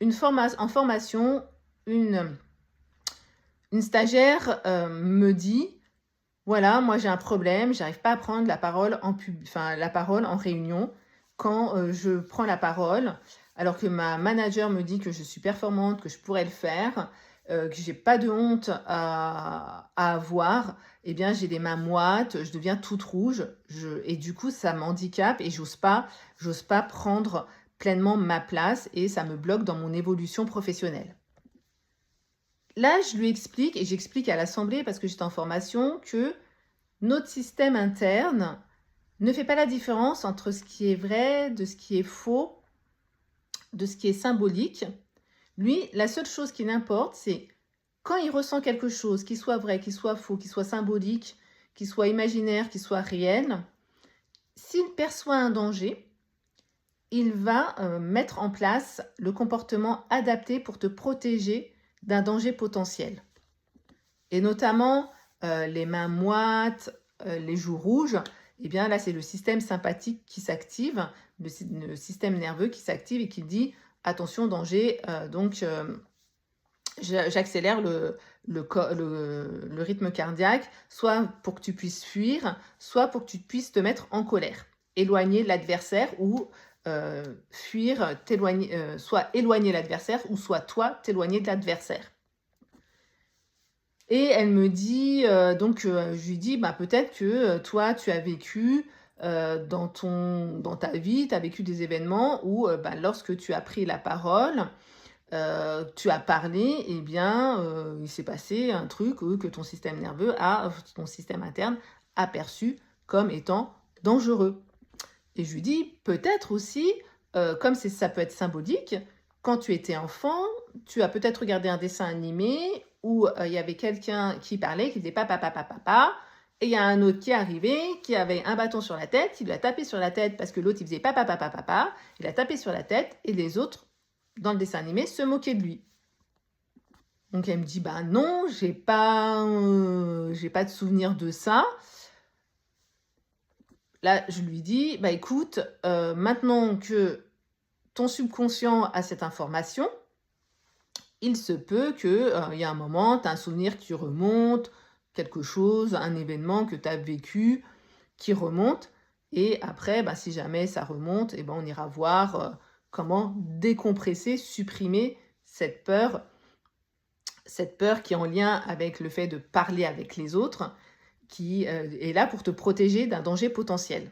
en formation, une stagiaire me dit, voilà, moi j'ai un problème, j'arrive pas à prendre la parole la parole en réunion. Quand je prends la parole, alors que ma manager me dit que je suis performante, que je pourrais le faire, que j'ai pas de honte à avoir, eh bien j'ai les mains moites, je deviens toute rouge, et du coup ça m'handicape et j'ose pas prendre pleinement ma place et ça me bloque dans mon évolution professionnelle. Là, je lui explique et j'explique à l'assemblée parce que j'étais en formation que notre système interne ne fait pas la différence entre ce qui est vrai, de ce qui est faux, de ce qui est symbolique. Lui, la seule chose qui l'importe, c'est quand il ressent quelque chose, qu'il soit vrai, qu'il soit faux, qu'il soit symbolique, qu'il soit imaginaire, qu'il soit réel, s'il perçoit un danger, il va mettre en place le comportement adapté pour te protéger d'un danger potentiel. Et notamment les mains moites, les joues rouges, eh bien là c'est le système sympathique qui s'active, le système nerveux qui s'active et qui dit attention danger, j'accélère le rythme cardiaque, soit pour que tu puisses fuir, soit pour que tu puisses te mettre en colère, éloigner l'adversaire ou fuir, soit éloigner l'adversaire ou soit toi t'éloigner de l'adversaire. Et elle me dit, je lui dis, bah, peut-être que toi, tu as vécu dans ta vie, tu as vécu des événements où lorsque tu as pris la parole, tu as parlé, eh bien, il s'est passé un truc que ton système nerveux ton système interne a perçu comme étant dangereux. Et je lui dis, peut-être aussi, comme ça peut être symbolique, quand tu étais enfant, tu as peut-être regardé un dessin animé où il y avait quelqu'un qui parlait, qui disait papa, papa, papa, et il y a un autre qui est arrivé, qui avait un bâton sur la tête, il lui a tapé sur la tête parce que l'autre il faisait papa, papa, papa, il a tapé sur la tête et les autres, dans le dessin animé, se moquaient de lui. Donc elle me dit, bah non, j'ai pas de souvenir de ça. Là, je lui dis, bah écoute, maintenant que ton subconscient a cette information, il se peut que y a un moment, tu as un souvenir qui remonte, quelque chose, un événement que tu as vécu qui remonte. Et après, si jamais ça remonte, on ira voir comment décompresser, supprimer cette peur qui est en lien avec le fait de parler avec les autres, qui est là pour te protéger d'un danger potentiel.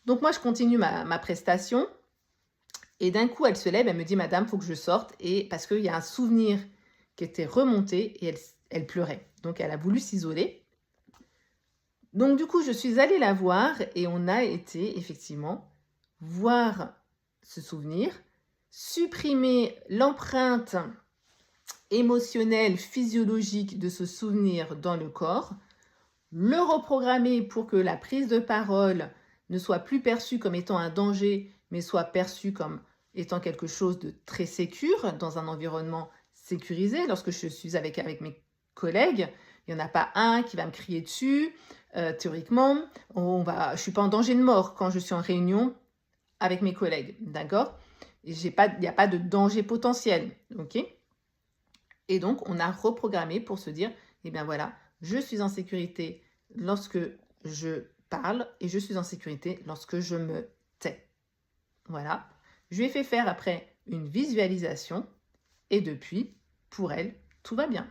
Donc moi, je continue ma prestation. Et d'un coup, elle se lève, elle me dit, madame, il faut que je sorte. Et parce qu'il y a un souvenir qui était remonté et elle pleurait. Donc, elle a voulu s'isoler. Donc, du coup, je suis allée la voir et on a été effectivement voir ce souvenir, supprimer l'empreinte émotionnelle, physiologique de ce souvenir dans le corps, le reprogrammer pour que la prise de parole ne soit plus perçue comme étant un danger, mais soit perçue comme étant quelque chose de très sécure, dans un environnement sécurisé. Lorsque je suis avec mes collègues, il n'y en a pas un qui va me crier dessus. Théoriquement, je ne suis pas en danger de mort quand je suis en réunion avec mes collègues, d'accord ? Il n'y a pas de danger potentiel, ok ? Et donc, on a reprogrammé pour se dire, eh bien voilà, je suis en sécurité lorsque je parle et je suis en sécurité lorsque je me tais. Voilà. Je lui ai fait faire après une visualisation et depuis, pour elle, tout va bien.